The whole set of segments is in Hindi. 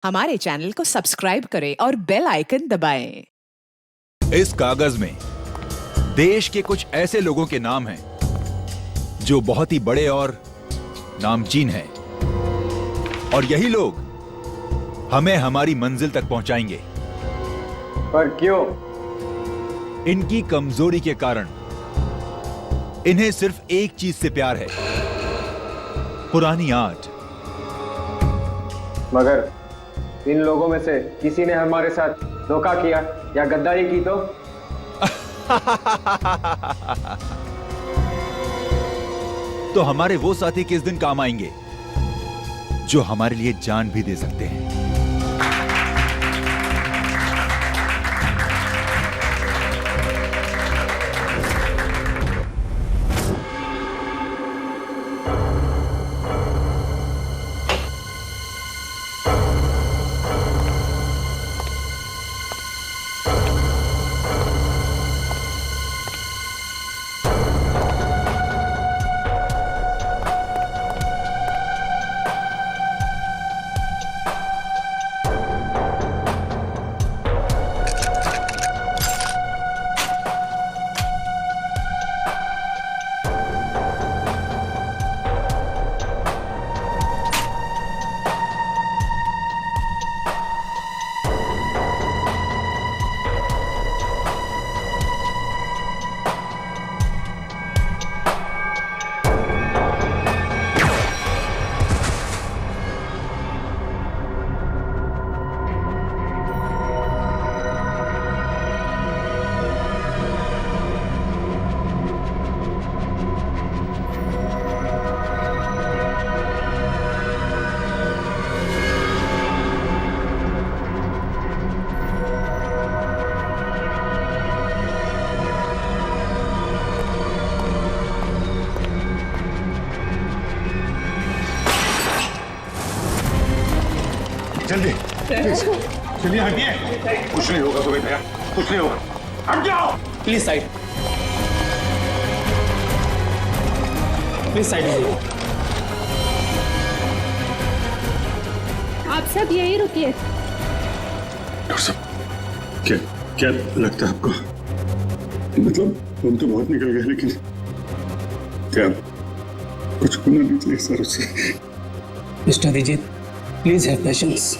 हमारे चैनल को सब्सक्राइब करें और बेल आइकन दबाएं। इस कागज में देश के कुछ ऐसे लोगों के नाम हैं जो बहुत ही बड़े और नामचीन हैं, और यही लोग हमें हमारी मंजिल तक पहुंचाएंगे। पर क्यों? इनकी कमजोरी के कारण इन्हें सिर्फ एक चीज से प्यार है, पुरानी आर्ट। मगर इन लोगों में से किसी ने हमारे साथ धोखा किया या गद्दारी की तो हमारे वो साथी किस दिन काम आएंगे जो हमारे लिए जान भी दे सकते हैं। जल्दी चलिए, हटिए। कुछ नहीं होगा तुम्हें भैया, कुछ नहीं होगा। हट जाओ प्लीज, साइड प्लीज, साइड लीजिए। आप सब यहीं रुकिए। डॉक्टर साहब, क्या क्या लगता है आपको? मतलब हम तो बहुत निकल गए, लेकिन क्या कुछ होना नहीं चाहिए सर उससे? Mister Abhijit, please have patience.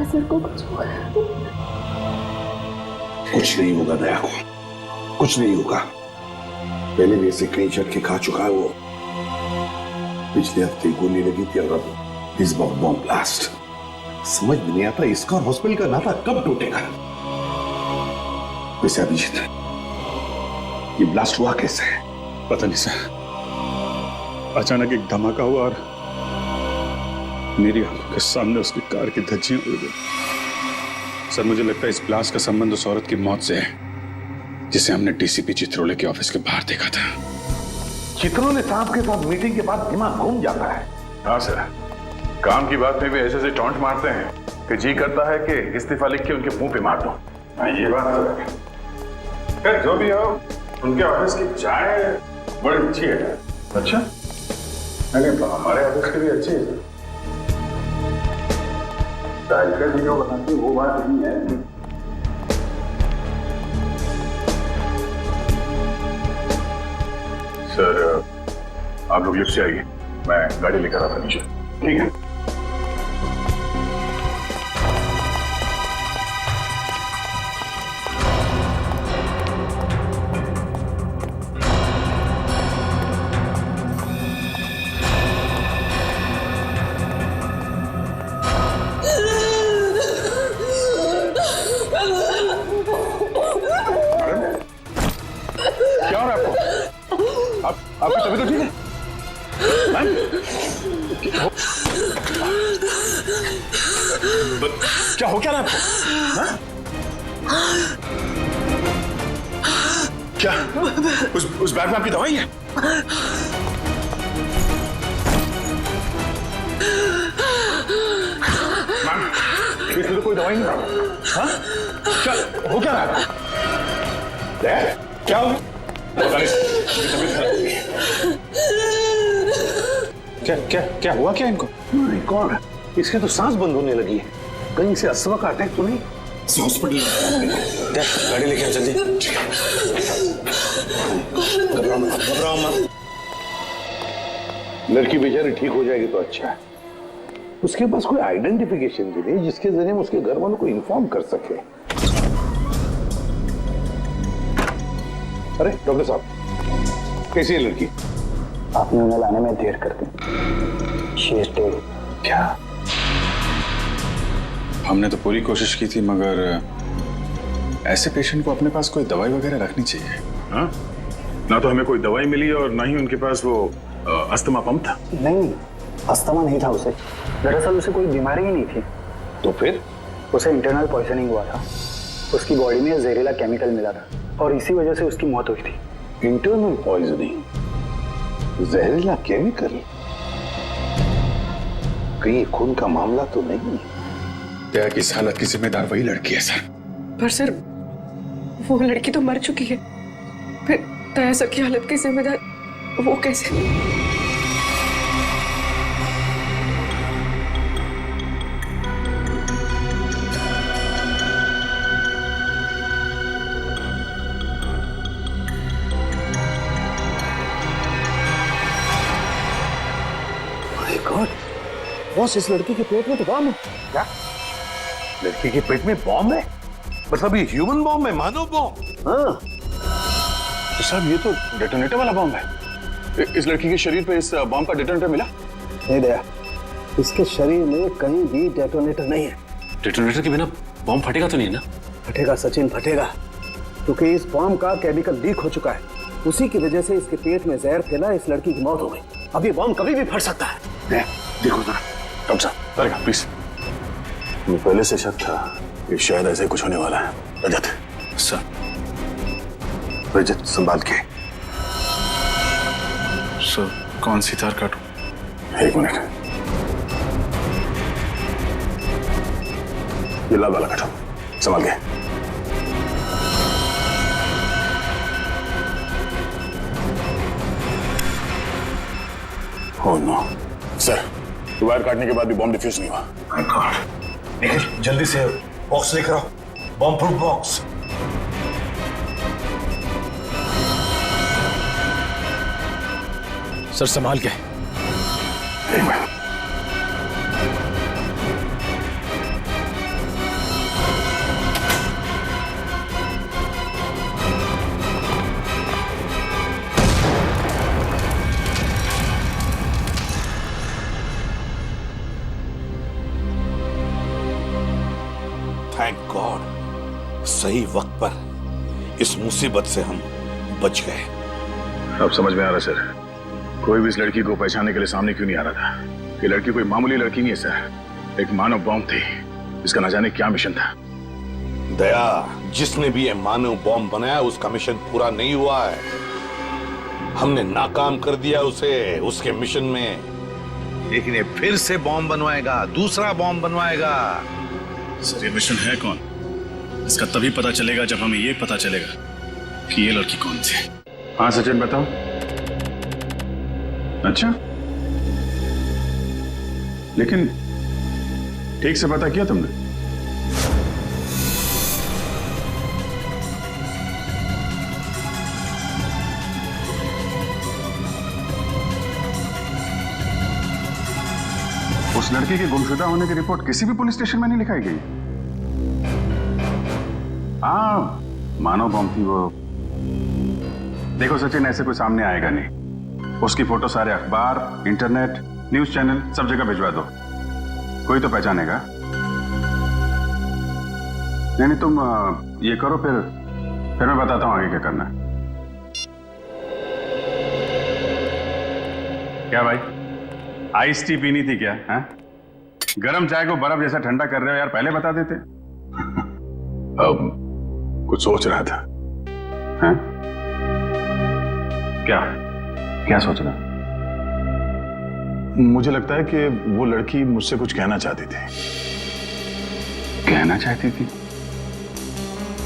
Sir को कुछ होगा? कुछ नहीं होगा दया को, कुछ नहीं होगा। पहले भी ऐसे कई झटके खा चुका है वो। पिछले हफ्ते गोली लगी थी और अब इस बार बॉम्ब ब्लास्ट। समझ में नहीं आता इसका और हॉस्पिटल का नाता कब टूटेगा। वैसे अभिजीत, ये ब्लास्ट हुआ कैसे है? पता नहीं सर, अचानक एक धमाका हुआ और मेरी आंखों के सामने उसकी कार की धज्जियां उड़ गई। सर, मुझे लगता है इस ब्लास्ट का संबंध उस औरत की मौत से है जिसे हमने डीसीपी चित्रोले के ऑफिस के बाहर देखा था। चित्रोले साहब के साथ मीटिंग के बाद दिमाग घूम जाता है। हाँ सर, काम की बात में भी ऐसे ऐसे टॉन्ट मारते हैं कि जी करता है कि इस्तीफा लिख के उनके मुंह पे मार दो। हाँ, ये बात तो है। खैर जो भी हो, उनके ऑफिस की चाय बड़ी अच्छी है। अच्छा? अरे हमारे ऑफिस की भी अच्छी है। चाय का जो बनाती वो बात नहीं है। सर, आप लोग लिफ्ट से आइए, मैं गाड़ी लेकर आता नीचे। ठीक है। आपकी तबीयत तो ठीक है? क्या हो क्या रहा है आपको? क्या उस बैग में आपकी दवाई है? इसमें तो कोई दवाई नहीं। हाँ? क्या हो क्या रहा है? क्या हो? पता नहीं, तबीयत खराब हो गई। क्या हुआ क्या इनको? माय गॉड, इसकी तो सांस बंद होने लगी है। कहीं से अस्थमा का अटैक तो नहीं? हॉस्पिटल गाड़ी लेके आ जल्दी। घबराओ मत। लड़की बेचारी ठीक हो जाएगी तो अच्छा है। उसके पास कोई आइडेंटिफिकेशन भी नहीं जिसके जरिए हम उसके घर वालों को इन्फॉर्म कर सके। अरे डॉक्टर साहब, कैसी है लड़की? आपने उन्हें लाने में देर कर दी। She is dead. क्या? हमने तो पूरी कोशिश की थी, मगर ऐसे पेशेंट को अपने पास कोई दवाई वगैरह रखनी चाहिए। हाँ? ना तो हमें कोई दवाई मिली और ना ही उनके पास वो अस्थमा पंप था। नहीं, अस्थमा नहीं था उसे। दरअसल उसे कोई बीमारी ही नहीं थी। तो फिर? उसे इंटरनल पॉइजनिंग हुआ था। उसकी बॉडी में जहरीला केमिकल मिला था और इसी वजह से उसकी मौत हुई थी। इंटरनल पॉइजनिंग, जहरीला केमिकल? कहीं खून का मामला तो नहीं? दया की इस हालत की जिम्मेदार वही लड़की है सर। पर सर, वो लड़की तो मर चुकी है, फिर दया सर की हालत की जिम्मेदार वो कैसे? माय गॉड, बॉस इस लड़की के पेट में तो बॉम्ब है। क्या? लड़की के पेट में बॉम्ब है? मतलब ये ह्यूमन बॉम्ब है, मानव बॉम्ब? हाँ। तो साहब ये तो डेटोनेटर वाला बॉम्ब है। इस लड़की के शरीर पे इस बॉम्ब का डेटोनेटर मिला? नहीं दया, इसके शरीर में कहीं भी डेटोनेटर नहीं है। डेटोनेटर के बिना बॉम्ब फटेगा तो नहीं ना? फटेगा सचिन, फटेगा, क्योंकि इस बॉम्ब का केमिकल लीक हो चुका है। उसी की वजह से इसके पेट में जहर फैला, इस लड़की की मौत हो गई। अब ये बॉम्ब कभी भी फट सकता है। देखो जरा डॉक्टर साहब, अरे प्लीज। मुझे पहले से शक था कि शायद ऐसे कुछ होने वाला है। रजत सर। रजत संभाल के। सर कौन सी तार काटूं? एक मिनट, ये लाल वाला काटो, संभाल के। Oh no. सर, वायर काटने के बाद भी बॉम्ब डिफ्यूज नहीं हुआ। My God. निखिल जल्दी से बॉक्स लेकर आओ, बॉम्ब प्रूफ बॉक्स। सर संभाल के। एक मिनट। थैंक गॉड, सही वक्त पर इस मुसीबत से हम बच गए। अब समझ में आ रहा सर, कोई भी इस लड़की को पहचानने के लिए सामने क्यों नहीं आ रहा था। ये लड़की कोई मामूली लड़की नहीं है सर, एक मानव बॉम्ब थी। इसका न जाने क्या मिशन था। दया, जिसने भी ये मानव बॉम्ब बनाया उसका मिशन पूरा नहीं हुआ है। हमने नाकाम कर दिया उसे उसके मिशन में, लेकिन ये फिर से बॉम्ब बनवाएगा, दूसरा बॉम्ब बनवाएगा। सर ये मिशन है कौन? इसका तभी पता चलेगा जब हमें ये पता चलेगा कि ये लड़की कौन थी। हाँ सचिन बताओ। अच्छा, लेकिन ठीक से पता किया तुमने? उस लड़की के गुमशुदा होने की रिपोर्ट किसी भी पुलिस स्टेशन में नहीं लिखाई गई। हाँ, मानव बॉम्ब थी वो। देखो सचिन, ऐसे कोई सामने आएगा नहीं। उसकी फोटो सारे अखबार, इंटरनेट, न्यूज चैनल सब जगह भिजवा दो, कोई तो पहचानेगा। नहीं तुम ये करो, फिर मैं बताता हूं आगे क्या करना है। क्या भाई, आइस टी पीनी थी क्या? हैं? गरम चाय को बर्फ जैसा ठंडा कर रहे हो यार, पहले बता देते। अब कुछ सोच रहा था। हैं? क्या सोच रहा? मुझे लगता है कि वो लड़की मुझसे कुछ कहना चाहती थी। कहना चाहती थी?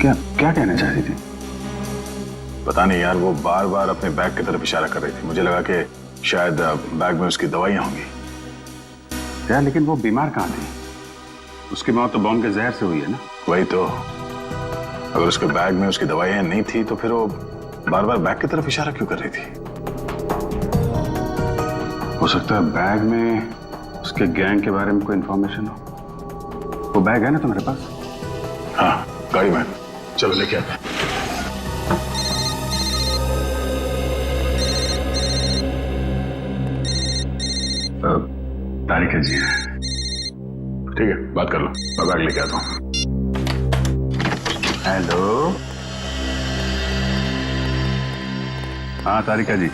क्या कहना चाहती थी? पता नहीं यार, वो बार बार अपने बैग की तरफ इशारा कर रही थी। मुझे लगा कि शायद बैग में उसकी दवाइयां होंगी। यार लेकिन वो बीमार कहाँ थी? उसकी मौत तो बॉम्ब के जहर से हुई है ना। वही तो, अगर उसके बैग में उसकी दवाइयां नहीं थी तो फिर वो बार बार बैग की तरफ इशारा क्यों कर रही थी? हो सकता है बैग में उसके गैंग के बारे में कोई इंफॉर्मेशन हो। वो बैग है ना तुम्हारे पास? हाँ, गाड़ी में। चलो लेके आते हैं। तारिका जी है। ठीक है, बात कर लो, मैं बैग लेके आता हूँ। हेलो। हाँ तारिका जी।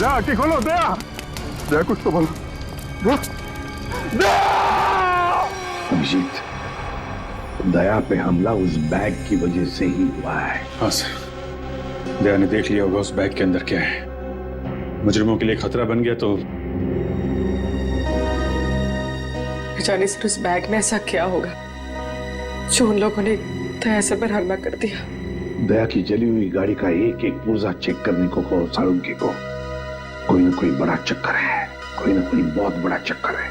आंखें खोलो, दया कुछ तो बोलो। अभिजीत, दया पे हमला उस बैग की वजह से ही हुआ है। हाँ सर, दया ने देख लिया होगा उस बैग के अंदर क्या है। मुजरिमों के लिए खतरा बन गया तो जाने सर उस बैग में ऐसा क्या होगा जो उन लोगों ने दया सर पर हमला कर दिया। दया की जली हुई गाड़ी का एक एक पुर्जा चेक करने को कहो साळुंखे को। कोई ना कोई बड़ा चक्कर है, कोई ना कोई बहुत बड़ा चक्कर है।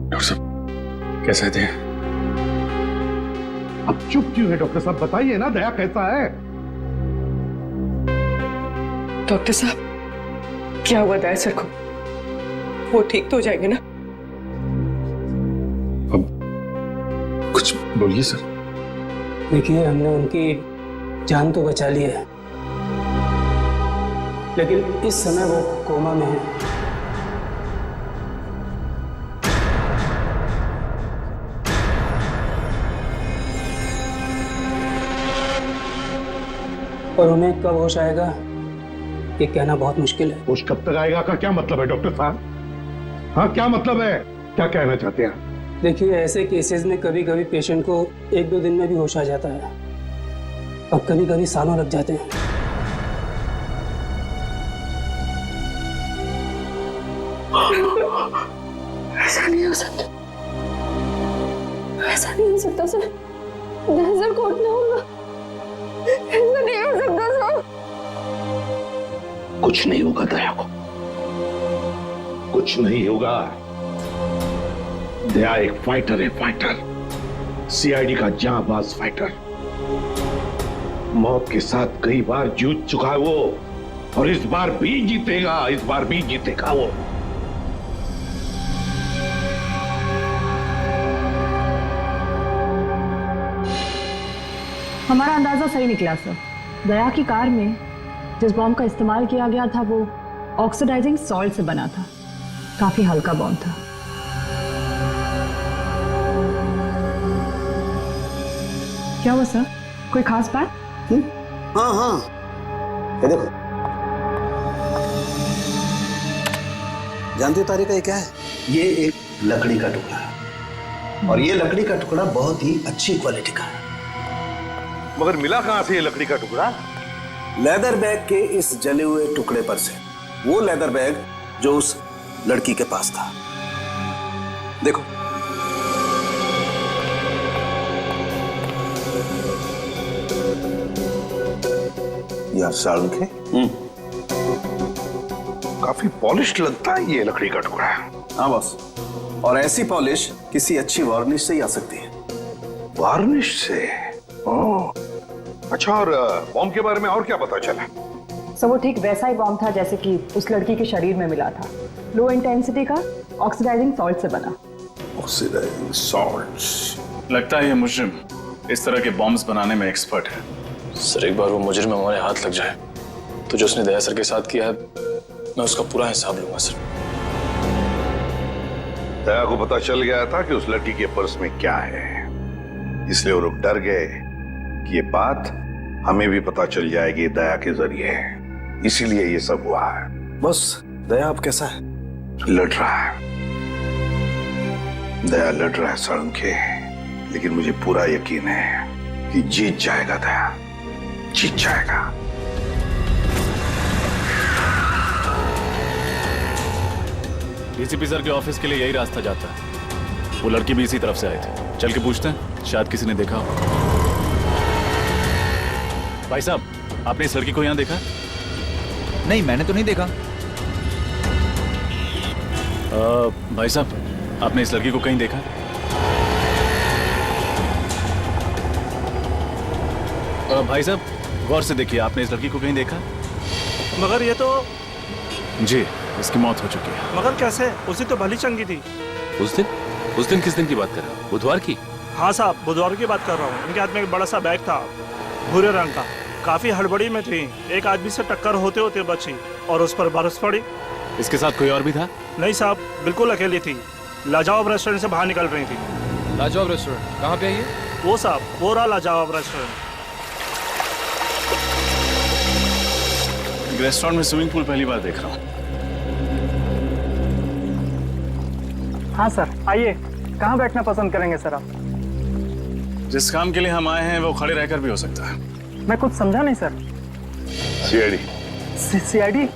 डॉक्टर साहब कैसे थे? अब चुप क्यों है डॉक्टर साहब? बताइए ना, दया कैसा है? डॉक्टर साहब क्या हुआ दया सर को? वो ठीक तो हो जाएंगे ना? अब कुछ बोलिए सर। देखिए, हमने उनकी जान तो बचा ली है, लेकिन इस समय वो कोमा में है। और उन्हें कब होश आएगा ये कहना बहुत मुश्किल है। होश कब तक आएगा का क्या मतलब है डॉक्टर साहब? हाँ, क्या मतलब है? क्या कहना चाहते हैं? देखिए, ऐसे केसेस में कभी कभी पेशेंट को 1-2 दिन में भी होश आ जाता है और कभी कभी सालों लग जाते हैं। ऐसा नहीं हो सकता, ऐसा नहीं हो सकता सर। नजर कोट ना होगा, ऐसा नहीं हो सकता सर। कुछ नहीं होगा दया को, कुछ नहीं होगा। दया एक फाइटर है, फाइटर, सीआईडी का जांबाज फाइटर। मौत के साथ कई बार जूझ चुका है वो, और इस बार भी जीतेगा, इस बार भी जीतेगा वो। हमारा अंदाजा सही निकला सर। दया की कार में जिस बॉम्ब का इस्तेमाल किया गया था वो ऑक्सीडाइजिंग सॉल्ट से बना था। काफी हल्का बॉम्ब था। क्या हुआ सर? कोई खास बात? हाँ हाँ, ये देखो। जानती हो तारिका ये क्या है? ये एक लकड़ी का टुकड़ा है, और ये लकड़ी का टुकड़ा बहुत ही अच्छी क्वालिटी का है। मगर मिला कहां से ये लकड़ी का टुकड़ा? लेदर बैग के इस जले हुए टुकड़े पर से। वो लेदर बैग जो उस लड़की के पास था। देखो, यार साळुंखे, काफी पॉलिश्ड लगता है ये लकड़ी का टुकड़ा। हाँ बॉस, और ऐसी पॉलिश किसी अच्छी वार्निश से ही आ सकती है। वार्निश से? ओह, अच्छा। और बॉम्ब के बारे में और क्या पता चला? सो वो ठीक वैसा ही बॉम्ब था जैसे कि उस लड़की के शरीर में मिला था। लो इंटेंसिटी का ऑक्सीडाइजिंग सॉल्ट से बना। Oxidising salts. लगता है ये मुजरिम इस तरह के बॉम्ब्स बनाने में एक्सपर्ट है। सर एक बार वो मुजरिम हमारे हाथ लग जाए तो जो उसने दया सर के साथ किया है मैं उसका पूरा हिसाब लूंगा सर। दया को पता चल गया था कि उस लड़की के पर्स में क्या है, इसलिए वो लोग डर गए कि ये बात हमें भी पता चल जाएगी दया के जरिए, इसीलिए ये सब हुआ है। बस दया अब कैसा है? लड़ रहा है, दया लड़ रहा है साळुंखे, लेकिन मुझे पूरा यकीन है कि जीत जाएगा दया, जीत जाएगा। डीसीपी सर के ऑफिस के लिए यही रास्ता जाता है। वो लड़की भी इसी तरफ से आई थी। चल के पूछते हैं, शायद किसी ने देखा हो। भाई साहब, आपने इस लड़की को यहाँ देखा? नहीं, मैंने तो नहीं देखा। भाई साहब, आपने इस लड़की को कहीं देखा? भाई साहब, गौर से देखिए, आपने इस लड़की को कहीं देखा? मगर ये तो जी, इसकी मौत हो चुकी है। मगर कैसे? उसी तो भली चंगी थी। उस दिन किस दिन की बात कर रहे हो? बुधवार की? हाँ साहब, बुधवार की बात कर रहा हूँ। इनके हाथ में एक बड़ा सा बैग था, भूरे रंग का। काफी हड़बड़ी में थी, एक आदमी से टक्कर होते होते बची और उस पर बरस पड़ी। इसके साथ कोई और भी था? नहीं साहब, बिल्कुल अकेली थी। लाजवाब रेस्टोरेंट से बाहर निकल रही थी। लाजवाब रेस्टोरेंट कहाँ पे है ये? वो साहब, वो रहा लाजवाब रेस्टोरेंट। रेस्टोरेंट में स्विमिंग पूल पहली बार देख रहा हूँ। हाँ सर, आइए। कहाँ बैठना पसंद करेंगे सर आप? जिस काम के लिए हम आए हैं वो खड़े रहकर भी हो सकता है। मैं कुछ समझा नहीं सर। सीआईडी। सीआईडी?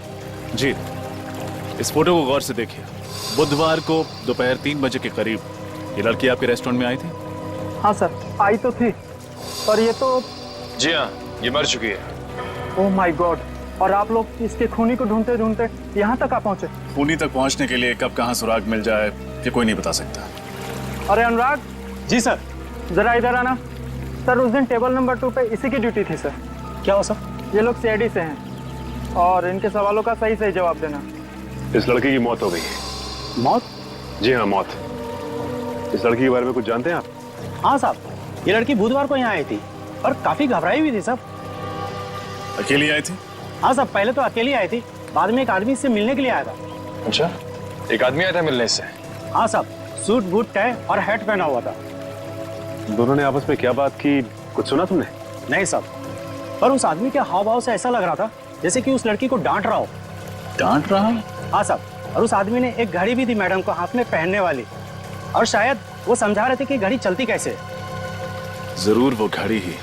जी, इस फोटो को गौर से देखिए। बुधवार को दोपहर 3 बजे के करीब ये लड़की आपके रेस्टोरेंट में आई थी? हाँ सर, आई तो थी, पर ये तो... जी हाँ, ये मर चुकी है। Oh my God! और आप लोग इसके खूनी को ढूंढते ढूंढते यहाँ तक आ पहुंचे? खूनी तक पहुंचने के लिए कब कहाँ सुराग मिल जाए ये कोई नहीं बता सकता। अरे अनुराग। जी सर। जरा इधर आना। सर, उस दिन टेबल नंबर 2 पे इसी की ड्यूटी थी सर। क्या हो सर? ये लोग सीआईडी से हैं और इनके सवालों का सही सही जवाब देना। इस लड़की की मौत हो गई है। मौत? जी हाँ, मौत। इस लड़की के बारे में कुछ जानते हैं आप? हाँ साहब, ये लड़की बुधवार को यहाँ आई थी और काफी घबराई हुई थी साहब। अकेली आई थी? हाँ साहब, पहले तो अकेली आई थी, बाद में एक आदमी से मिलने के लिए आया था। अच्छा, एक आदमी आया था मिलने से? हाँ साहब, सूट बूट टाई और हैट पहना हुआ था। दोनों ने आपस में क्या बात की, कुछ सुना तुमने? नहीं साहब, पर उस आदमी के हाव भाव से ऐसा लग रहा था जैसे कि उस लड़की को डांट रहा हो। डांट रहा? हाँ साहब, और उस आदमी ने एक घड़ी भी दी मैडम को हाथ में पहनने वाली, और शायद वो समझा रहे थे कि घड़ी चलती कैसे। जरूर वो घड़ी ही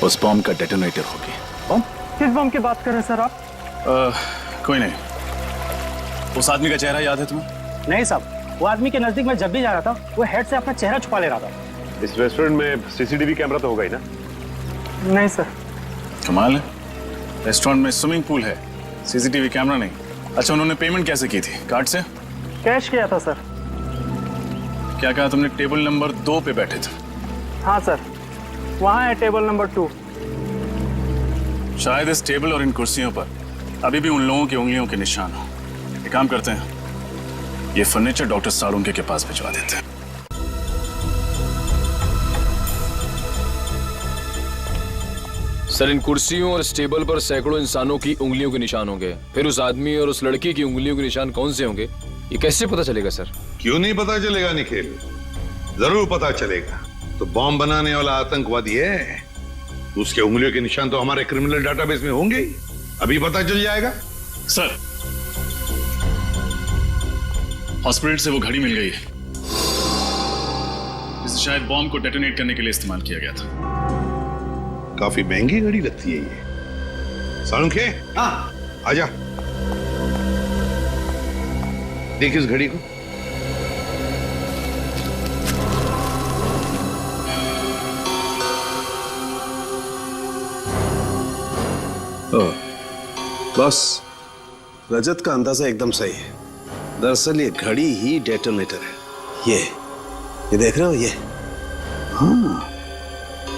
उस बॉम्ब का डेटोनेटर होगी। बम? किस बम की बात कर रहे हैं सर आप? कोई नहीं। उस आदमी का चेहरा याद है तुम्हें? नहीं साहब, वो आदमी के नजदीक मैं जब भी जा रहा था वो हेड से अपना चेहरा छुपा ले रहा था। इस रेस्टोरेंट में सीसीटीवी कैमरा तो होगा ही ना? नहीं सर। कमाल है, रेस्टोरेंट में स्विमिंग पूल है, सीसीटीवी कैमरा नहीं। अच्छा, उन्होंने पेमेंट कैसे की थी? कार्ड से? कैश किया था सर। क्या कहा तुमने? टेबल नंबर 2 पे बैठे थे? हाँ सर, वहाँ है टेबल नंबर 2। शायद इस टेबल और इन कुर्सियों पर अभी भी उन लोगों की उंगलियों के निशान हो। एक काम करते हैं, ये फर्नीचर डॉक्टर साळुंखे के पास भिजवा देते हैं। सर, इन कुर्सियों और इस टेबल पर सैकड़ों इंसानों की उंगलियों के निशान होंगे। फिर उस आदमी और उस लड़की की उंगलियों के निशान कौन से होंगे, ये कैसे पता चलेगा सर? क्यों नहीं पता चलेगा निखिल, जरूर पता चलेगा। तो बॉम्ब बनाने वाला आतंकवादी है, उसके उंगलियों के निशान तो हमारे क्रिमिनल डाटाबेस में होंगे ही। अभी पता चल जाएगा। सर, हॉस्पिटल से वो घड़ी मिल गई है जिसे शायद बॉम्ब को डेटोनेट करने के लिए इस्तेमाल किया गया था। काफी महंगी घड़ी लगती है ये। साळुंखे, हाँ आजा, देख इस घड़ी को। बस रजत का अंदाजा एकदम सही है। दरअसल ये घड़ी ही डेटोनेटर है। ये देख रहे हो ये? हाँ,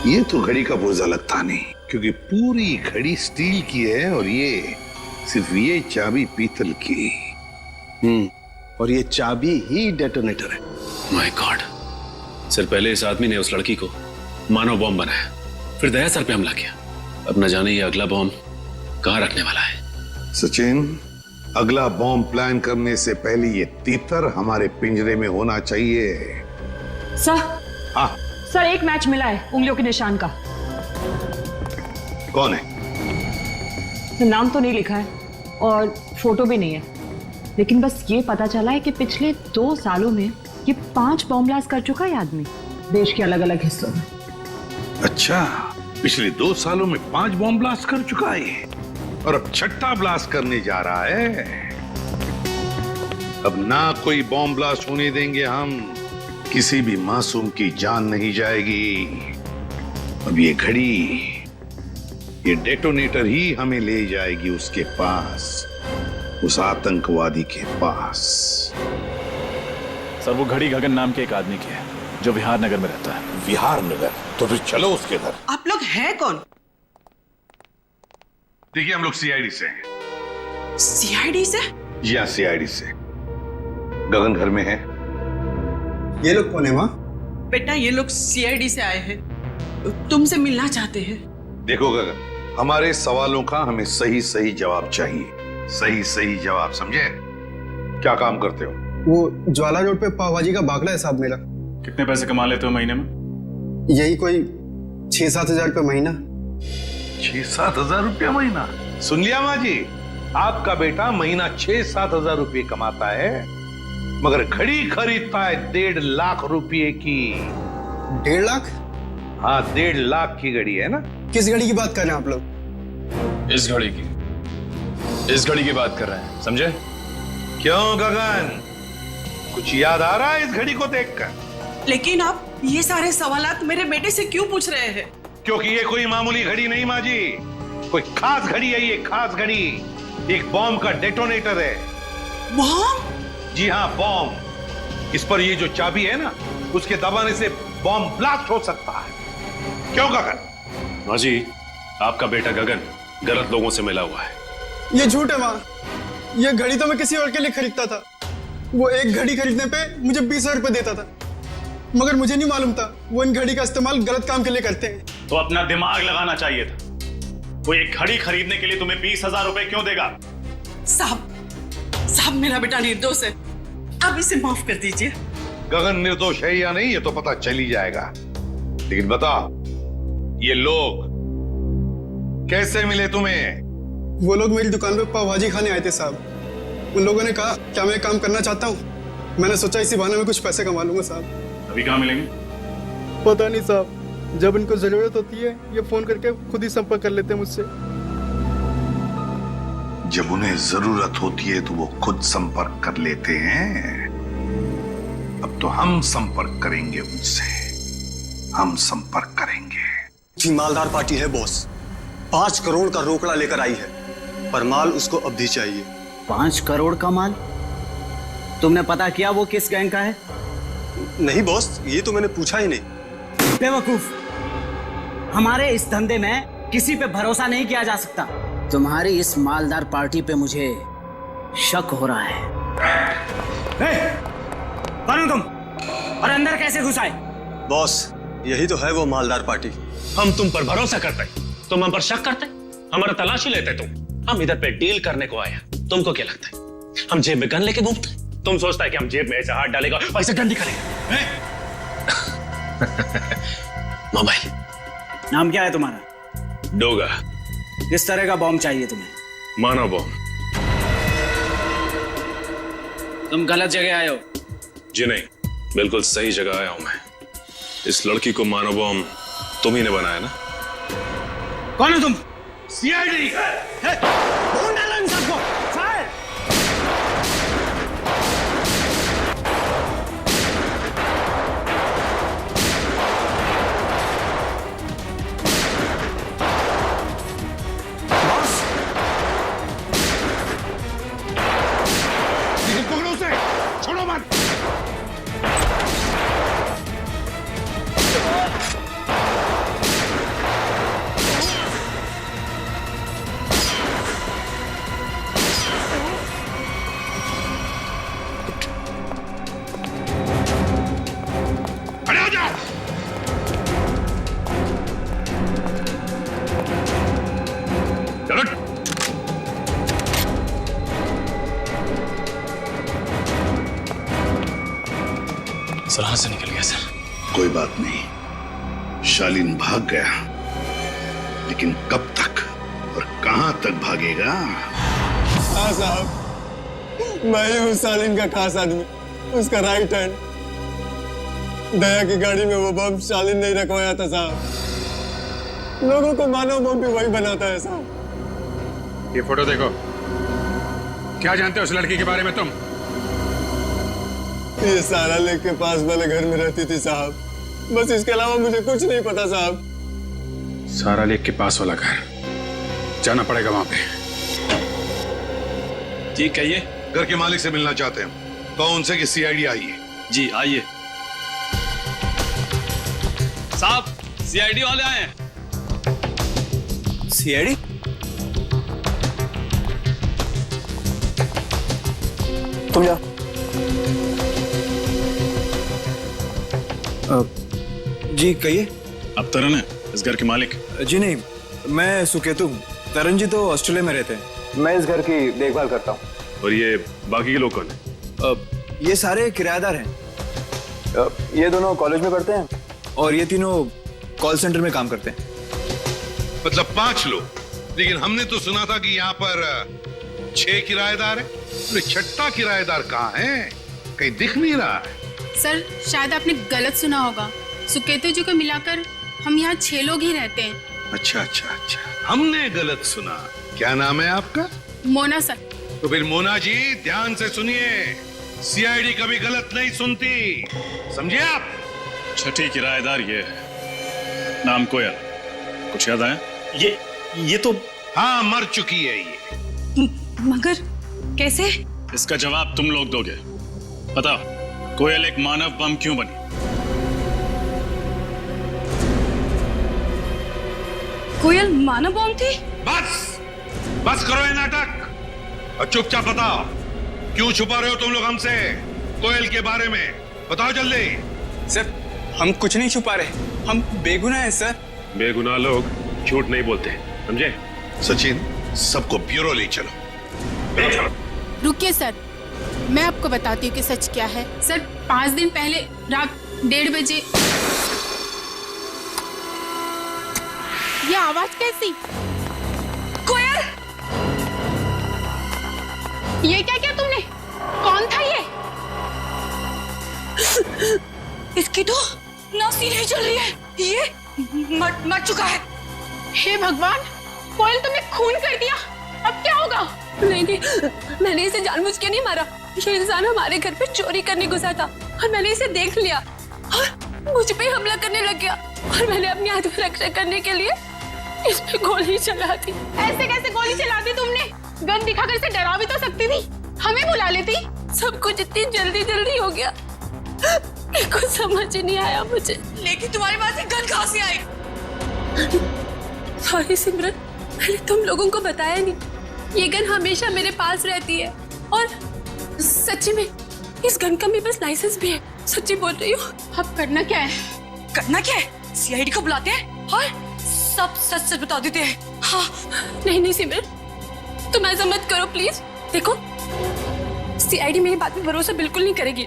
ये तो घड़ी का पुर्जा लगता नहीं। क्योंकि पूरी घड़ी स्टील की है और ये सिर्फ ये चाबी पीतल की। और ये चाबी ही डेटोनेटर है। My God. सर, पहले इस आदमी ने उस लड़की को मानव बॉम्ब बनाया, फिर दया सर पे हमला किया। अब न जाने ये अगला बॉम्ब कहाँ रखने वाला है। सचिन, अगला बॉम्ब प्लान करने से पहले ये तीतर हमारे पिंजरे में होना चाहिए। सर, हाँ सर एक मैच मिला है उंगलियों के निशान का। कौन है? नाम तो नहीं लिखा है और फोटो भी नहीं है, लेकिन बस ये पता चला है कि पिछले 2 सालों में ये 5 बॉम्ब ब्लास्ट कर चुका है आदमी, देश के अलग अलग हिस्सों में। अच्छा, पिछले 2 सालों में 5 बॉम्ब ब्लास्ट कर चुका है और अब 6ठा ब्लास्ट करने जा रहा है। अब ना कोई बॉम्ब ब्लास्ट होने देंगे हम, किसी भी मासूम की जान नहीं जाएगी। अब ये घड़ी, ये डेटोनेटर ही हमें ले जाएगी उसके पास, उस आतंकवादी के पास। सर, वो घड़ी गगन नाम के एक आदमी की है जो विहार नगर में रहता है। विहार नगर? तो फिर चलो उसके घर। आप लोग हैं कौन? देखिए, हम लोग सीआईडी से हैं। सीआईडी से? जी हाँ, सीआईडी से। गगन घर में है। ये लोग कौन है माँ? बेटा, ये लोग सीआईडी से आए हैं, तुमसे मिलना चाहते हैं। देखो गगन, हमारे सवालों का हमें सही सही जवाब चाहिए। सही सही जवाब, समझे? क्या काम करते हो? वो ज्वाला रोड पे पाव भाजी का बागड़ा है साहब मेरा। कितने पैसे कमा लेते हो महीने में? यही कोई 6-7 हजार रुपये महीना। 6-7 हजार रुपया महीना? सुन लिया माँ जी, आपका बेटा महीना 6-7 हजार रुपये कमाता है, मगर घड़ी खरीदता है 1.5 लाख रुपये की। 1.5 लाख? हाँ, 1.5 लाख की घड़ी है ना। किस घड़ी की बात कर रहे हैं आप लोग? इस घड़ी की, इस घड़ी की बात कर रहे हैं, समझे? क्यों गगन, कुछ याद आ रहा है इस घड़ी को देखकर? लेकिन आप ये सारे सवालात मेरे बेटे से क्यों पूछ रहे हैं? क्योंकि ये कोई मामूली घड़ी नहीं माँ जी, कोई खास घड़ी है। ये खास घड़ी एक बॉम्ब का डेटोनेटर है। बॉम्ब? जी हाँ, बॉम्ब। इस पर ये जो चाबी है ना, उसके दबाने से बॉम्ब ब्लास्ट हो सकता है। क्यों गगन? माँ जी, आपका बेटा गगन गलत लोगों से मिला हुआ है। ये झूठ है माँ, ये घड़ी तो मैं किसी और के लिए खरीदता था। वो एक घड़ी खरीदने पे मुझे 20,000 रुपये देता था, मगर मुझे नहीं मालूम था वो इन घड़ी का इस्तेमाल गलत काम के लिए करते हैं। तो अपना दिमाग लगाना चाहिए था। वो एक घड़ी खरीदने के लिए तुम्हें 20,000 रुपए क्यों देगा? साहब, मेरा बेटा निर्दोष है, आप इसे माफ कर दीजिए। गगन निर्दोष है या नहीं ये तो पता चल ही जाएगा, लेकिन बताओ, ये लोग कैसे मिले तुम्हें? वो लोग मेरी दुकान पे पाव भाजी खाने आए थे साहब। उन लोगों ने कहा क्या मैं काम करना चाहता हूँ। मैंने सोचा इसी बहाने में कुछ पैसे कमा लूंगा साहब। अभी कहाँ मिलेंगे? पता नहीं साहब, जब इनको जरूरत होती है ये फोन करके खुद ही संपर्क कर लेते हैं मुझसे। जब उन्हें जरूरत होती है तो वो खुद संपर्क कर लेते हैं। अब तो हम संपर्क करेंगे उनसे, हम संपर्क करेंगे। जी, मालदार पार्टी है बॉस, 5 करोड़ का रोकड़ा लेकर आई है, पर माल उसको अब भी चाहिए। 5 करोड़ का माल? तुमने पता किया वो किस गैंग का है? नहीं बॉस, ये तो मैंने पूछा ही नहीं। बेवकूफ, हमारे इस धंधे में किसी पे भरोसा नहीं किया जा सकता। तुम्हारी इस मालदार पार्टी पे मुझे शक हो रहा है। कौन हो तुम और अंदर कैसे घुस आए? बॉस, यही तो है वो मालदार पार्टी। हम तुम पर भरोसा करते, तुम हम पर शक करते, हमारा तलाशी लेते तुम। हम इधर पे डील करने को आए, तुमको क्या लगता है हम जेब में गन लेके घूमते? तुम सोचता है कि हम जेब में ऐसे हाथ डालेगा और ऐसे गन निकालेगा? मोबाइल। नाम क्या है तुम्हारा? डोगा। किस तरह का बॉम्ब चाहिए तुम्हें? मानव बॉम्ब। तुम गलत जगह आए हो। जी नहीं, बिल्कुल सही जगह आया हूं मैं। इस लड़की को मानव बॉम्ब तुम ही ने बनाया ना? कौन हो तुम? सीआईडी। ढूंढ डालो इन सबको। फायर! पकड़ो उसे, छोड़ो मत। सुराग से निकल गया सर। कोई बात नहीं, शालीन भाग गया, लेकिन कब तक और कहां तक भागेगा? हाँ साहब, मैं ही हूँ शालीन का खास आदमी, उसका राइट हैंड। दया की गाड़ी में वो बम शालीन नहीं रखवाया था साहब। लोगों को मानव बम भी वही बनाता है साहब। ये फोटो देखो, क्या जानते हो उस लड़की के बारे में तुम? ये सारा लेक के पास वाले घर में रहती थी साहब, बस इसके अलावा मुझे कुछ नहीं पता साहब। सारा लेक के पास वाला घर, जाना पड़ेगा वहां पे। जी कहिए। घर के मालिक से मिलना चाहते हैं, तो उनसे कि सीआईडी आई है। जी आइए। साहब सीआईडी वाले आए हैं। सीआईडी? तुम जाओ। जी कहिए। अब तरन है इस घर के मालिक? जी नहीं, मैं सुकेतु हूँ। तरन जी तो ऑस्ट्रेलिया में रहते हैं, मैं इस घर की देखभाल करता हूँ। और ये बाकी के लोग कौन है? ये सारे किराएदार हैं। ये दोनों कॉलेज में पढ़ते हैं और ये तीनों कॉल सेंटर में काम करते हैं। मतलब 5 लोग, लेकिन हमने तो सुना था कि यहाँ पर 6 किराएदार हैं। तो छठा किराएदार कहाँ है? कहीं दिख नहीं रहा है। सर शायद आपने गलत सुना होगा, सुकेतु जी को मिलाकर हम यहाँ 6 लोग ही रहते हैं। अच्छा अच्छा अच्छा, हमने गलत सुना। क्या नाम है आपका? मोना सर। तो फिर मोना जी ध्यान से सुनिए, सीआईडी कभी गलत नहीं सुनती, समझे आप? छठी किराएदार ये है, नाम कोयल। कुछ याद आया? ये तो हाँ, मर चुकी है ये। मगर कैसे? इसका जवाब तुम लोग दोगे। बताओ, कोयल एक मानव बम क्यों बनी? कोयल मानव बम थी? बस करो ये नाटक और चुपचाप बताओ, क्यों छुपा रहे हो तुम लोग हमसे कोयल के बारे में? बताओ जल्दी। सर हम कुछ नहीं छुपा रहे, हम बेगुनाह हैं सर। बेगुनाह लोग झूठ नहीं बोलते, समझे? सचिन, सबको ब्यूरो ले चलो। रुकिए सर, मैं आपको बताती हूँ कि सच क्या है। सर 5 दिन पहले रात 1:30 बजे ये आवाज कैसी? कोयल, ये क्या किया तुमने? कौन था ये? इसकी तो नासी नहीं चल रही है, ये मर चुका है। हे भगवान, कोयल तुमने खून कर दिया, अब क्या होगा? नहीं, मैंने इसे जानबूझ के नहीं मारा। ये इंसान हमारे घर पे चोरी करने घुसा था और मैंने इसे देख लिया और मुझ पे हमला करने लग गया और मैंने अपनी आत्मरक्षा करने के लिए इस पे गोली चला दी। ऐसे कैसे गोली चला दी तुमने? गन दिखाकर इसे डरा भी तो सकती थी, हमें बुला लेती। सब कुछ इतनी जल्दी हो गया, कुछ समझ नहीं आया मुझे। लेकिन तुम्हारे पास ये गन कहाँ से आई? सॉरी सिमरन, मैंने तुम लोगों को बताया नहीं। ये गन हमेशा मेरे पास रहती है और सच्ची में इस गन का मेरे पास लाइसेंस भी है, सच्ची बोल रही हूँ। अब करना क्या है? करना क्या है? सीआईडी को बुलाते हैं और सब सच बता देते हैं। हाँ। नहीं सिमरन, तुम ऐसा मत करो प्लीज। देखो, सीआईडी मेरी बात पे भरोसा बिल्कुल नहीं करेगी,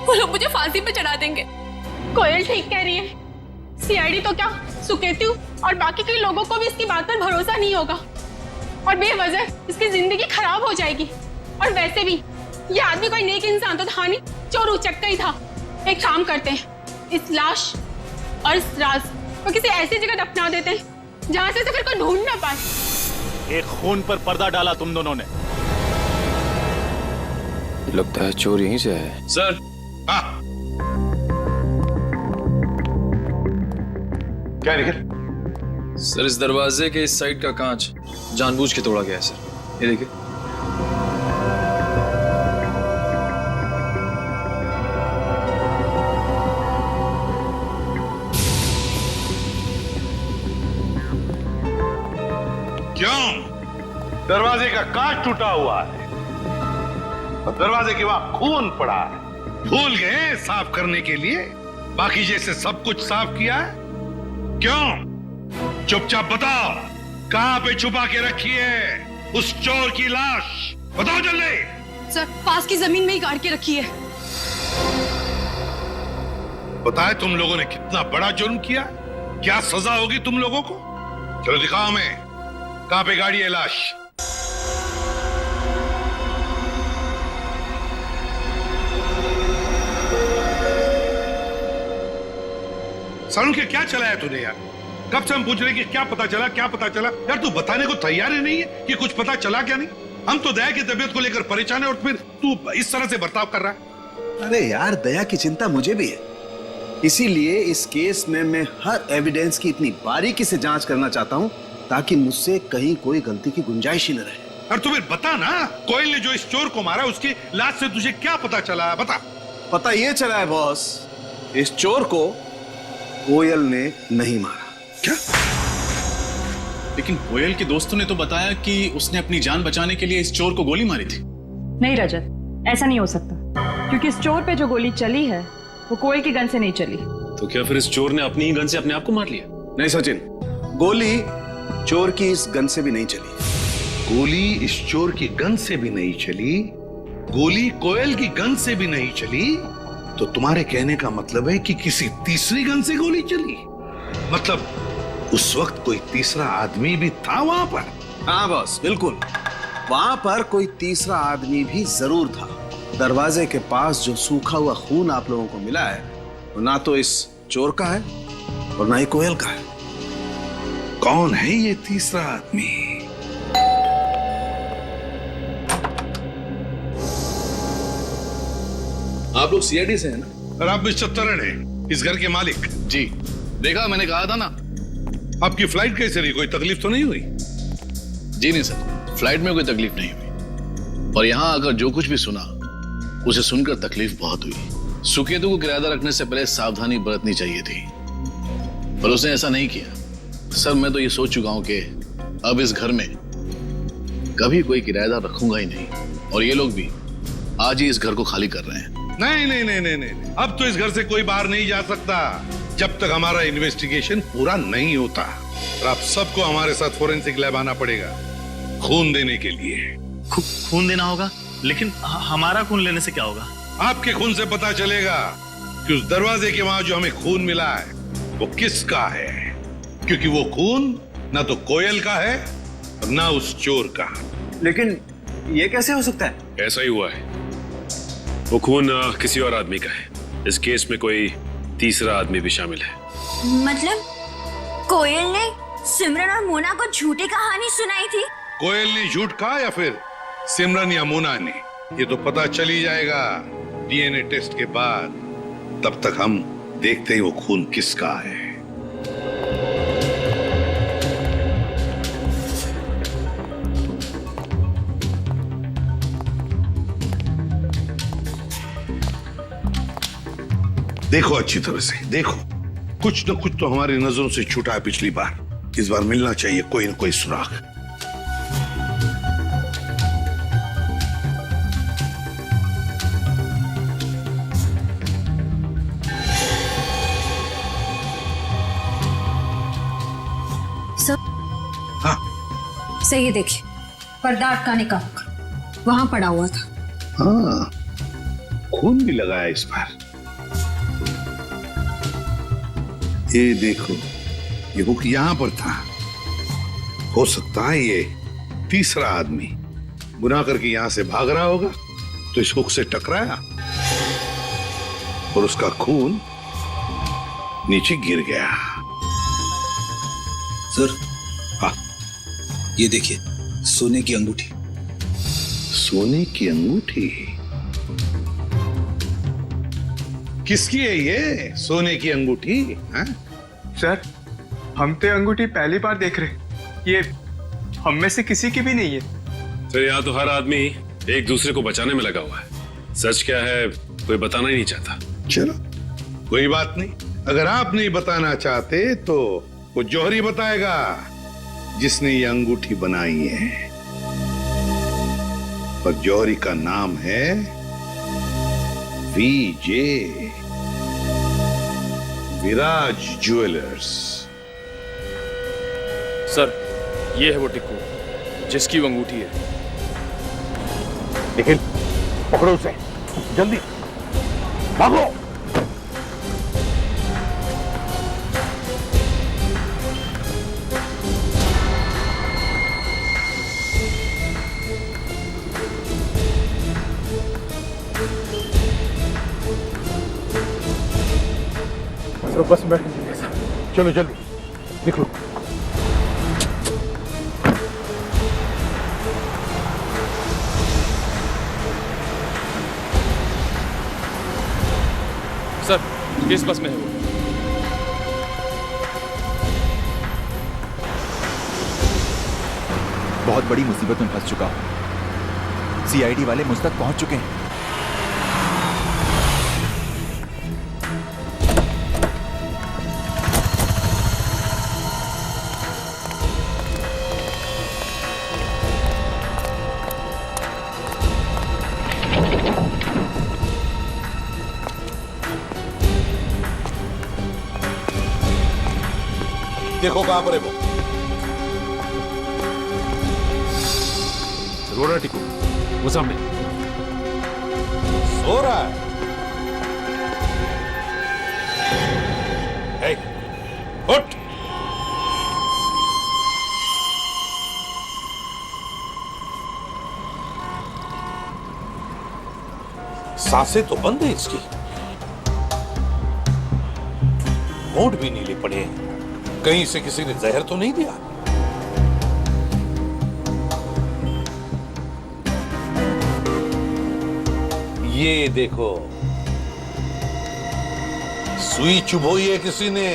वो लोग मुझे फांसी पे चढ़ा देंगे। कोयल ठीक कह रही है, सीआईडी तो क्या, सुकेतु और बाकी कई लोगों को भी इसकी बात पर भरोसा नहीं होगा और बेवजह इसकी जिंदगी खराब हो जाएगी। और वैसे भी ये आदमी कोई नेक इंसान तो था नहीं, चोर उचक्का ही था। एक काम करते हैं, इस लाश और इस राज को किसी ऐसी जगह दफना देते हैं जहां से फिर कोई ढूंढ ना पाए। एक खून पर पर्दा डाला तुम दोनों ने। लगता है चोर यहीं से है। सर। क्या निकल? सर इस दरवाजे के इस साइड का कांच जानबूझ के तोड़ा गया है सर, ये देखिए। क्यों? दरवाजे का कांच टूटा हुआ है, दरवाजे के वहां खून पड़ा है। भूल गए साफ करने के लिए? बाकी जैसे सब कुछ साफ किया है? क्यों? चुपचाप बताओ, कहां पे छुपा के रखी है उस चोर की लाश? बताओ जल्दी। सर पास की जमीन में ही गाड़ के रखी है। बताए तुम लोगों ने कितना बड़ा जुर्म किया, क्या सजा होगी तुम लोगों को। चलो दिखाओ हमें, कहां पे गाड़ी है लाश। सारुण के क्या चलाया तूने यार? कब से हम पूछ रहे कि क्या पता चला, क्या पता चला। यार तू बताने को तैयार ही नहीं है कि कुछ पता चला क्या नहीं। हम तो दया की तबीयत को लेकर परेशान है और फिर तू इस तरह से बर्ताव कर रहा है। अरे यार, दया की चिंता मुझे भी है, इसीलिए इस केस में मैं हर एविडेंस की इतनी बारीकी से जांच करना चाहता हूं ताकि मुझसे कहीं कोई गलती की गुंजाइश ही न रहे। और तू फिर बता ना, कोयल ने जो इस चोर को मारा उसकी लाश से तुझे क्या पता चला, बता। पता ये चला है बॉस, इस चोर को कोयल ने नहीं मारा। क्या? लेकिन कोयल के दोस्तों ने तो बताया कि उसने अपनी जान बचाने के लिए इस चोर को गोली मारी थी। नहीं रजत, ऐसा नहीं हो सकता, क्योंकि इस चोर पे जो गोली चली है वो कोयल की गन से नहीं चली। तो क्या फिर इस चोर ने अपनी ही गन से अपने आप को मार लिया? नहीं सचिन, गोली चोर की इस गन से भी नहीं चली। गोली इस चोर की गन से भी नहीं चली, गोली कोयल की गन से भी नहीं चली, तो तुम्हारे कहने का मतलब है कि किसी तीसरी गन से गोली चली। मतलब उस वक्त कोई तीसरा आदमी भी था वहां पर। हाँ बॉस, बिल्कुल, वहां पर कोई तीसरा आदमी भी जरूर था। दरवाजे के पास जो सूखा हुआ खून आप लोगों को मिला है वो ना तो इस चोर का है और ना ही कोयल का है। कौन है ये तीसरा आदमी? आप लोग सीआईडी से हैं ना? और आप मिस्टर तरण हैं, इस घर के मालिक? जी, देखा, मैंने कहा था ना। आपकी फ्लाइट कैसे रही, कोई तकलीफ तो नहीं हुई? जी नहीं सर, फ्लाइट में कोई तकलीफ नहीं हुई, और यहाँ आकर जो कुछ भी सुना उसे सुनकर तकलीफ बहुत हुई। सुकेतु को किराएदार रखने से पहले सावधानी बरतनी चाहिए थी, पर उसने ऐसा नहीं किया। सर, मैं तो ये सोच चुका हूं कि अब इस घर में कभी कोई किराएदार रखूंगा ही नहीं, और ये लोग भी आज ही इस घर को खाली कर रहे हैं। नहीं नहीं नहीं नहीं नहीं, अब तो इस घर से कोई बाहर नहीं जा सकता जब तक हमारा इन्वेस्टिगेशन पूरा नहीं होता। और आप सबको हमारे साथ फोरेंसिक लैब आना पड़ेगा खून देने के लिए। खून देना होगा? लेकिन हमारा खून लेने से क्या होगा? आपके खून से पता चलेगा कि उस दरवाजे के वहां जो हमें खून मिला है वो किसका है, क्योंकि वो खून ना तो कोयल का है और ना उस चोर का। लेकिन ये कैसे हो सकता है? ऐसा ही हुआ है, वो खून किसी और आदमी का है। इस केस में कोई तीसरा आदमी भी शामिल है। मतलब कोयल ने सिमरन और मोना को झूठी कहानी सुनाई थी? कोयल ने झूठ कहा या फिर सिमरन या मोना ने, ये तो पता चल ही जाएगा डीएनए टेस्ट के बाद। तब तक हम देखते हैं वो खून किसका है। देखो अच्छी तरह से देखो, कुछ न कुछ तो हमारी नजरों से छूटा है पिछली बार। इस बार मिलना चाहिए कोई न कोई सुराग। हाँ, सही है, देखिए पर्दा अटकाने का वहां पड़ा हुआ था। हाँ, खून भी लगाया इस बार। ये देखो, ये हुक यहां पर था। हो सकता है ये तीसरा आदमी गुनाह करके यहां से भाग रहा होगा, तो इस हुक से टकराया और उसका खून नीचे गिर गया। सर, हाँ, ये देखिए, सोने की अंगूठी। सोने की अंगूठी? किसकी है ये सोने की अंगूठी? सर, हम तो अंगूठी पहली बार देख रहे, ये हम में से किसी की भी नहीं है। सर, यहाँ तो हर आदमी एक दूसरे को बचाने में लगा हुआ है। सच क्या है कोई बताना ही नहीं चाहता। चलो कोई बात नहीं, अगर आप नहीं बताना चाहते तो वो जौहरी बताएगा जिसने ये अंगूठी बनाई है। और जौहरी का नाम है वीजे, विराज ज्वेलर्स। सर, ये है वो टिक्कू जिसकी वो अंगूठी है। लेकिन पकड़ो उसे, जल्दी भागो। तो बस में बैठ के निकले साहब। चलो जल्दी निकलो। सर किस बस में है वो? बहुत बड़ी मुसीबत में फंस चुका हूं। सीआईडी वाले मुझ तक पहुंच चुके हैं। देखो कहां पर है वो। रोना टिको, वो सामने सो रहा है। हे, उठ। सांसें तो बंद है इसकी, होंठ भी नीले पड़े हैं। कहीं से किसी ने जहर तो नहीं दिया? ये देखो, सुई चुभोई है किसी ने।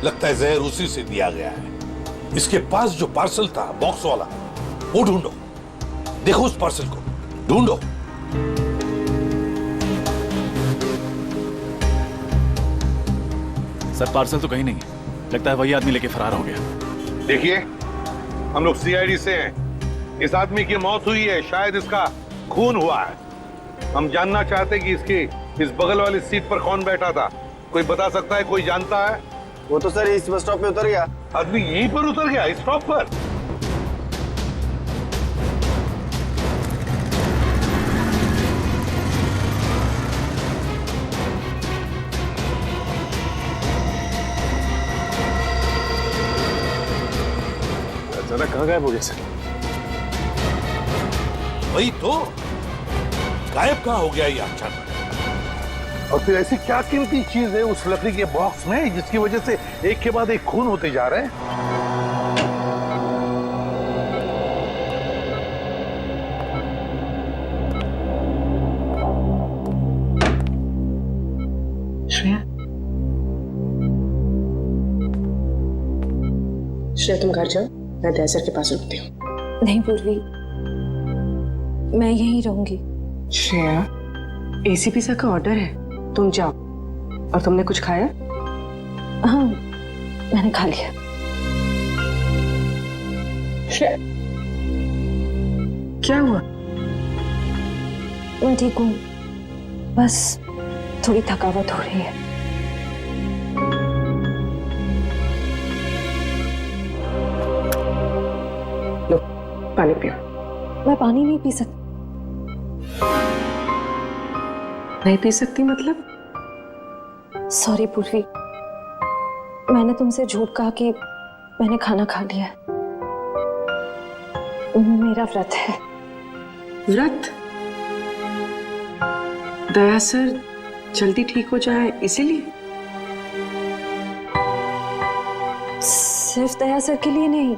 लगता है जहर उसी से दिया गया है। इसके पास जो पार्सल था बॉक्स वाला, वो ढूंढो। देखो उस पार्सल को ढूंढो। सर पार्सल तो कहीं नहीं है, लगता है वही आदमी लेके फरार हो गया। देखिए, हम लोग सीआईडी से हैं। इस आदमी की मौत हुई है, शायद इसका खून हुआ है। हम जानना चाहते कि इसके इस बगल वाली सीट पर कौन बैठा था। कोई बता सकता है? कोई जानता है? वो तो सर इस बस स्टॉप पे उतर गया। आदमी यहीं पर उतर गया, इस स्टॉप पर? अचानक कहाँ गायब हो गया सर? वही तो, गायब कहाँ हो गया ये अचानक? और फिर ऐसी क्या कीमती चीज है उस लकड़ी के बॉक्स में जिसकी वजह से एक के बाद एक खून होते जा रहे हैं? श्रेया, श्रेया तुम घर जाओ, मैं दया सर के पास रुकती हूँ। नहीं पूर्वी, मैं यहीं रहूंगी। श्रेया, एसीपी सर का ऑर्डर है, तुम जाओ। और तुमने कुछ खाया? हाँ, मैंने खा लिया। श्रेया, क्या हुआ? मैं ठीक हूँ, बस थोड़ी थकावट हो रही है। लो, पानी पियो। मैं पानी नहीं पी सकती। नहीं पी सकती मतलब? सॉरी पूर्वी, मैंने तुमसे झूठ कहा कि मैंने खाना खा लिया। मेरा व्रत है। व्रत? दया सर जल्दी ठीक हो जाए इसीलिए? सिर्फ दया सर के लिए नहीं,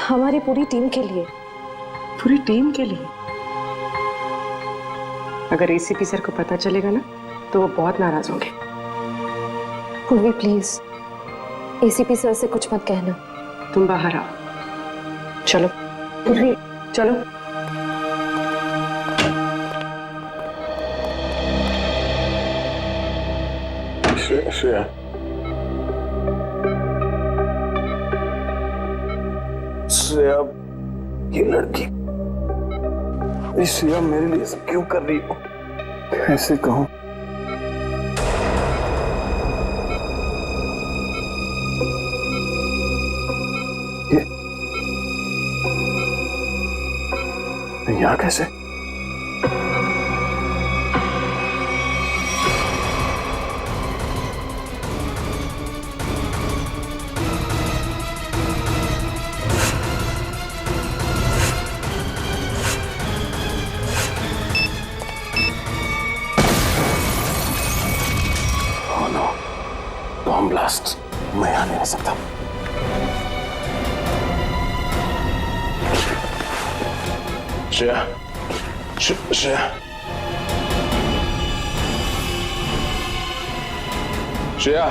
हमारी पूरी टीम के लिए। पूरी टीम के लिए? अगर एसीपी सर को पता चलेगा ना तो वो बहुत नाराज होंगे। पूर्वी प्लीज, एसीपी सर से कुछ मत कहना। तुम बाहर आओ। चलो पूर्वी, चलो। श्रेया, श्रेया, ये लड़की, श्रेया मेरे लिए सब क्यों कर रही हो? कैसे कहूं? ये यहाँ कैसे? ब्लास्ट मैं यहाँ नहीं रह सकता। Shreya, Shreya, Shreya,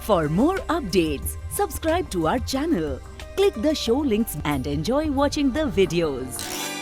For more updates, subscribe to our channel, click the show links and enjoy watching the videos.